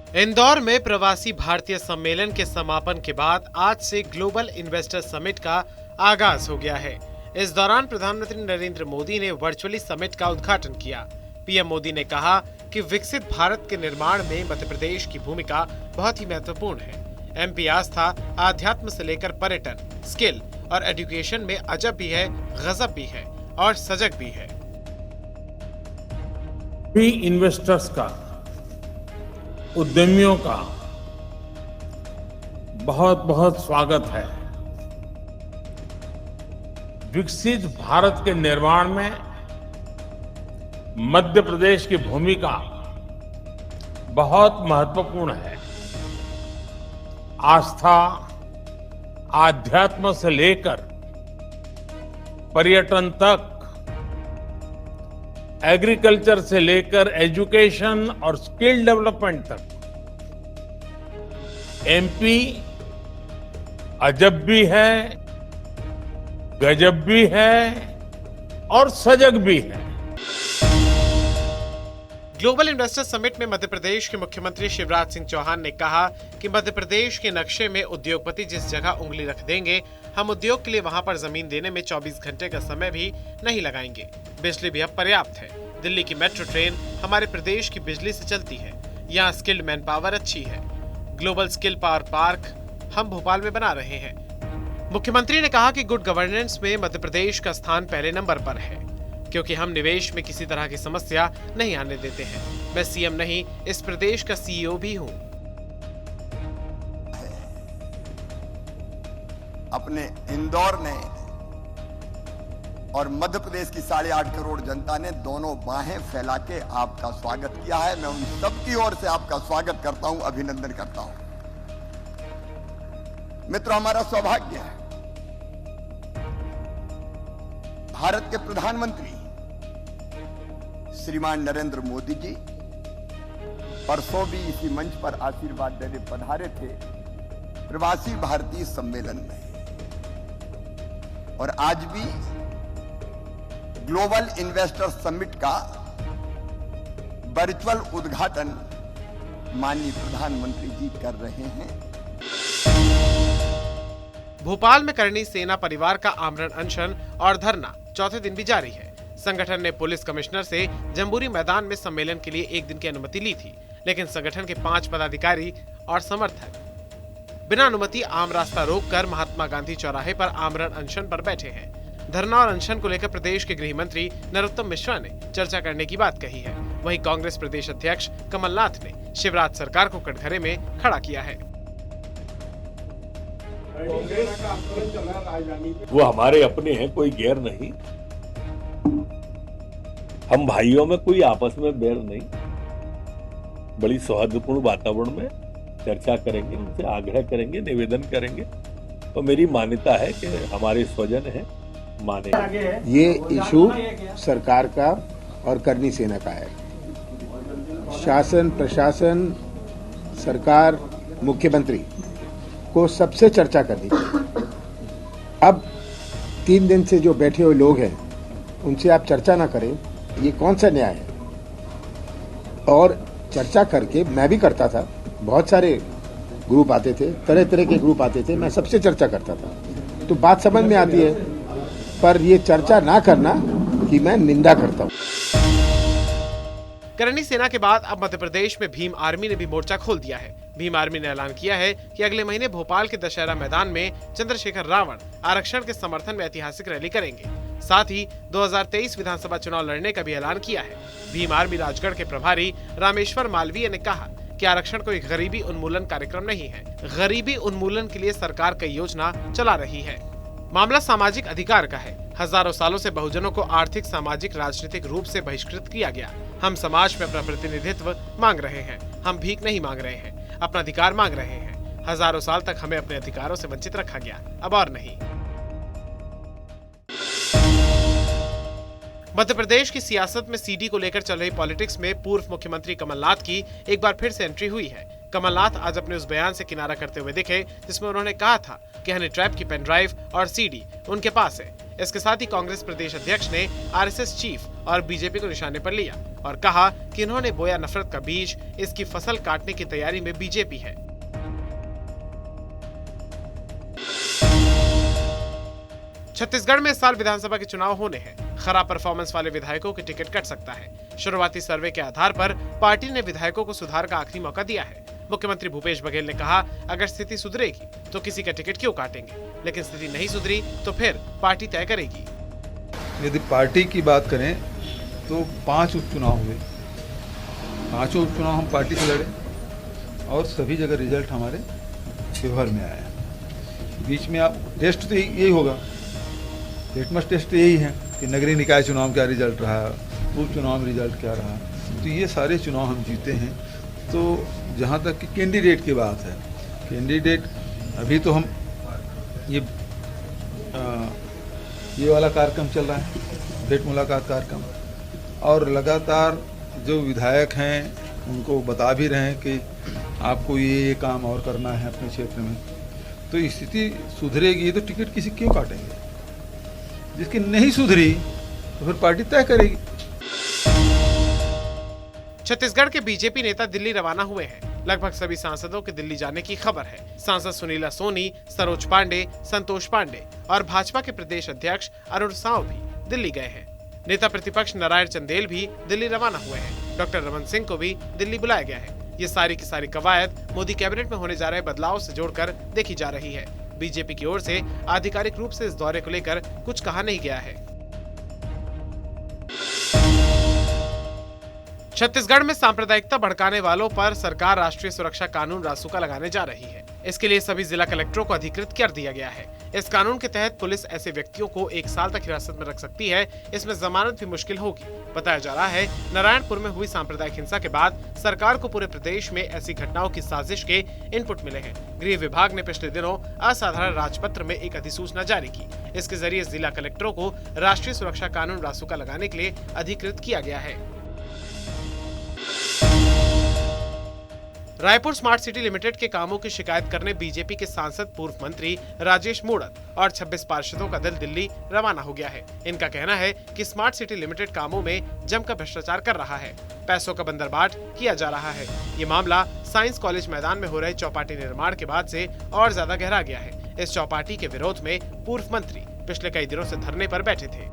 इंदौर में प्रवासी भारतीय सम्मेलन के समापन के बाद आज से ग्लोबल इन्वेस्टर समिट का आगाज हो गया है। इस दौरान प्रधानमंत्री नरेंद्र मोदी ने वर्चुअली समिट का उद्घाटन किया। पीएम मोदी ने कहा कि विकसित भारत के निर्माण में मध्य प्रदेश की भूमिका बहुत ही महत्वपूर्ण है। एमपी आस्था, आध्यात्म से लेकर पर्यटन, स्किल और एजुकेशन में अजब भी है, गजब भी है और सजग भी है। इन्वेस्टर्स का, उद्यमियों का बहुत बहुत स्वागत है। विकसित भारत के निर्माण में मध्य प्रदेश की भूमिका बहुत महत्वपूर्ण है। आस्था, आध्यात्म से लेकर पर्यटन तक, एग्रीकल्चर से लेकर एजुकेशन और स्किल डेवलपमेंट तक एमपी अजब भी है, गजब भी है और सजग भी है। ग्लोबल इन्वेस्टर समिट में मध्य प्रदेश के मुख्यमंत्री शिवराज सिंह चौहान ने कहा कि मध्य प्रदेश के नक्शे में उद्योगपति जिस जगह उंगली रख देंगे, हम उद्योग के लिए वहां पर जमीन देने में 24 घंटे का समय भी नहीं लगाएंगे। बिजली भी अब पर्याप्त है। दिल्ली की मेट्रो ट्रेन हमारे प्रदेश की बिजली से चलती है। यहाँ स्किल्ड मैन पावर अच्छी है। ग्लोबल स्किल पावर पार्क हम भोपाल में बना रहे हैं। मुख्यमंत्री ने कहा कि गुड गवर्नेंस में मध्य प्रदेश का स्थान पहले नंबर पर है, क्योंकि हम निवेश में किसी तरह की समस्या नहीं आने देते हैं। मैं सीएम नहीं, इस प्रदेश का सीईओ भी हूं। अपने इंदौर ने और मध्य प्रदेश की 8.5 करोड़ जनता ने दोनों बाहें फैला के आपका स्वागत किया है। मैं उन सबकी ओर से आपका स्वागत करता हूं, अभिनंदन करता हूं। मित्रों, हमारा सौभाग्य है, भारत के प्रधानमंत्री श्रीमान नरेंद्र मोदी जी परसों भी इसी मंच पर आशीर्वाद देने पधारे थे प्रवासी भारतीय सम्मेलन में, और आज भी ग्लोबल इन्वेस्टर समिट का वर्चुअल उद्घाटन माननीय प्रधानमंत्री जी कर रहे हैं। भोपाल में करणी सेना परिवार का आमरण अनशन और धरना चौथे दिन भी जारी है। संगठन ने पुलिस कमिश्नर से जम्बूरी मैदान में सम्मेलन के लिए 1 दिन की अनुमति ली थी, लेकिन संगठन के 5 पदाधिकारी और समर्थक बिना अनुमति आम रास्ता रोककर महात्मा गांधी चौराहे पर आमरण अनशन पर बैठे हैं। धरना और अनशन को लेकर प्रदेश के गृह मंत्री नरोत्तम मिश्रा ने चर्चा करने की बात कही है। वहीं कांग्रेस प्रदेश अध्यक्ष कमलनाथ ने शिवराज सरकार को कटघरे में खड़ा किया है। वो हमारे अपने हैं, कोई गैर नहीं। हम भाइयों में कोई आपस में बैर नहीं। बड़ी सौहार्दपूर्ण वातावरण में चर्चा करेंगे, उनसे आग्रह करेंगे, निवेदन करेंगे। तो मेरी मान्यता है कि हमारे स्वजन है, माने। ये इशू सरकार का और करनी सेना का है। शासन, प्रशासन, सरकार, मुख्यमंत्री को सबसे चर्चा करनी चाहिए। अब 3 दिन से जो बैठे हुए लोग हैं उनसे आप चर्चा ना करें, ये कौन सा न्याय है? और चर्चा करके मैं भी करता था, बहुत सारे ग्रुप आते थे, तरह तरह के ग्रुप आते थे, मैं सबसे चर्चा करता था, तो बात समझ में आती है। पर ये चर्चा ना करना कि मैं निंदा करता हूं। करणी सेना के बाद अब मध्य प्रदेश में भीम आर्मी ने भी मोर्चा खोल दिया है। भीम आर्मी ने ऐलान किया है कि अगले महीने भोपाल के दशहरा मैदान में चंद्रशेखर रावण आरक्षण के समर्थन में ऐतिहासिक रैली करेंगे। साथ ही 2023 विधानसभा चुनाव लड़ने का भी ऐलान किया है। भीम आर्मी राजगढ़ के प्रभारी रामेश्वर मालवीय ने कहा कि आरक्षण कोई गरीबी उन्मूलन कार्यक्रम नहीं है। गरीबी उन्मूलन के लिए सरकार कई योजना चला रही है। मामला सामाजिक अधिकार का है। हजारों सालों से बहुजनों को आर्थिक, सामाजिक, राजनीतिक रूप से बहिष्कृत किया गया। हम समाज में अपना प्रतिनिधित्व मांग रहे हैं। हम भीख नहीं मांग रहे हैं, अपना अधिकार मांग रहे हैं। हजारों साल तक हमें अपने अधिकारों से वंचित रखा गया, अब और नहीं। मध्य प्रदेश की सियासत में सीडी को लेकर चल रही पॉलिटिक्स में पूर्व मुख्यमंत्री कमलनाथ की एक बार फिर से एंट्री हुई है। कमलनाथ आज अपने उस बयान से किनारा करते हुए दिखे जिसमें उन्होंने कहा था कि हनी ट्रैप की पेन ड्राइव और सीडी उनके पास है। इसके साथ ही कांग्रेस प्रदेश अध्यक्ष ने आरएसएस चीफ और बीजेपी को निशाने पर लिया और कहा कि इन्होंने बोया नफरत का बीज, इसकी फसल काटने की तैयारी में बीजेपी है। छत्तीसगढ़ में इस साल विधानसभा के चुनाव होने हैं। खराब परफॉर्मेंस वाले विधायकों की टिकट कट सकता है। शुरुआती सर्वे के आधार पर पार्टी ने विधायकों को सुधार का आखिरी मौका दिया है। मुख्यमंत्री भूपेश बघेल ने कहा, अगर स्थिति सुधरेगी तो किसी का टिकट क्यों काटेंगे, लेकिन स्थिति नहीं सुधरी तो फिर पार्टी तय करेगी। यदि पार्टी की बात करें तो 5 उपचुनाव हुए, 5 उपचुनाव हम पार्टी से लड़े और सभी जगह रिजल्ट हमारे फेवर में आया। बीच में आप टेस्ट तो यही होगा, लिटमस टेस्ट यही है कि नगरीय निकाय चुनाव क्या रिजल्ट रहा, उपचुनाव में रिजल्ट क्या रहा। तो ये सारे चुनाव हम जीते हैं। तो जहाँ तक कि कैंडिडेट की बात है, कैंडिडेट अभी तो हम ये वाला कार्यक्रम चल रहा है, भेंट मुलाकात कार्यक्रम, और लगातार जो विधायक हैं उनको बता भी रहे हैं कि आपको ये काम और करना है अपने क्षेत्र में। तो स्थिति सुधरेगी तो टिकट किसी क्यों काटेंगे, जिसकी नहीं सुधरी तो फिर पार्टी तय करेगी। छत्तीसगढ़ के बीजेपी नेता दिल्ली रवाना हुए हैं। लगभग सभी सांसदों के दिल्ली जाने की खबर है। सांसद सुनीला सोनी, सरोज पांडे, संतोष पांडे और भाजपा के प्रदेश अध्यक्ष अरुण साव भी दिल्ली गए हैं। नेता प्रतिपक्ष नारायण चंदेल भी दिल्ली रवाना हुए हैं। डॉक्टर रमन सिंह को भी दिल्ली बुलाया गया है। ये सारी की सारी कवायद मोदी कैबिनेट में होने जा रहे बदलाव से जोड़कर देखी जा रही है। बीजेपी की ओर से आधिकारिक रूप से इस दौरे को लेकर कुछ कहा नहीं गया है। छत्तीसगढ़ में सांप्रदायिकता भड़काने वालों पर सरकार राष्ट्रीय सुरक्षा कानून रासुका लगाने जा रही है। इसके लिए सभी जिला कलेक्टरों को अधिकृत कर दिया गया है। इस कानून के तहत पुलिस ऐसे व्यक्तियों को 1 साल तक हिरासत में रख सकती है। इसमें जमानत भी मुश्किल होगी। बताया जा रहा है, नारायणपुर में हुई सांप्रदायिक हिंसा के बाद सरकार को पूरे प्रदेश में ऐसी घटनाओं की साजिश के इनपुट मिले हैं। गृह विभाग ने पिछले दिनों असाधारण राजपत्र में एक अधिसूचना जारी की। इसके जरिए जिला कलेक्टरों को राष्ट्रीय सुरक्षा कानून रासुका लगाने के लिए अधिकृत किया गया है। रायपुर स्मार्ट सिटी लिमिटेड के कामों की शिकायत करने बीजेपी के सांसद पूर्व मंत्री राजेश मूणत और 26 पार्षदों का दल दिल्ली रवाना हो गया है। इनका कहना है कि स्मार्ट सिटी लिमिटेड कामों में जमकर भ्रष्टाचार कर रहा है, पैसों का बंदरबाट किया जा रहा है। ये मामला साइंस कॉलेज मैदान में हो रहे चौपाटी निर्माण के बाद से और ज्यादा गहरा गया है। इस चौपाटी के विरोध में पूर्व मंत्री पिछले कई दिनों से धरने पर बैठे थे।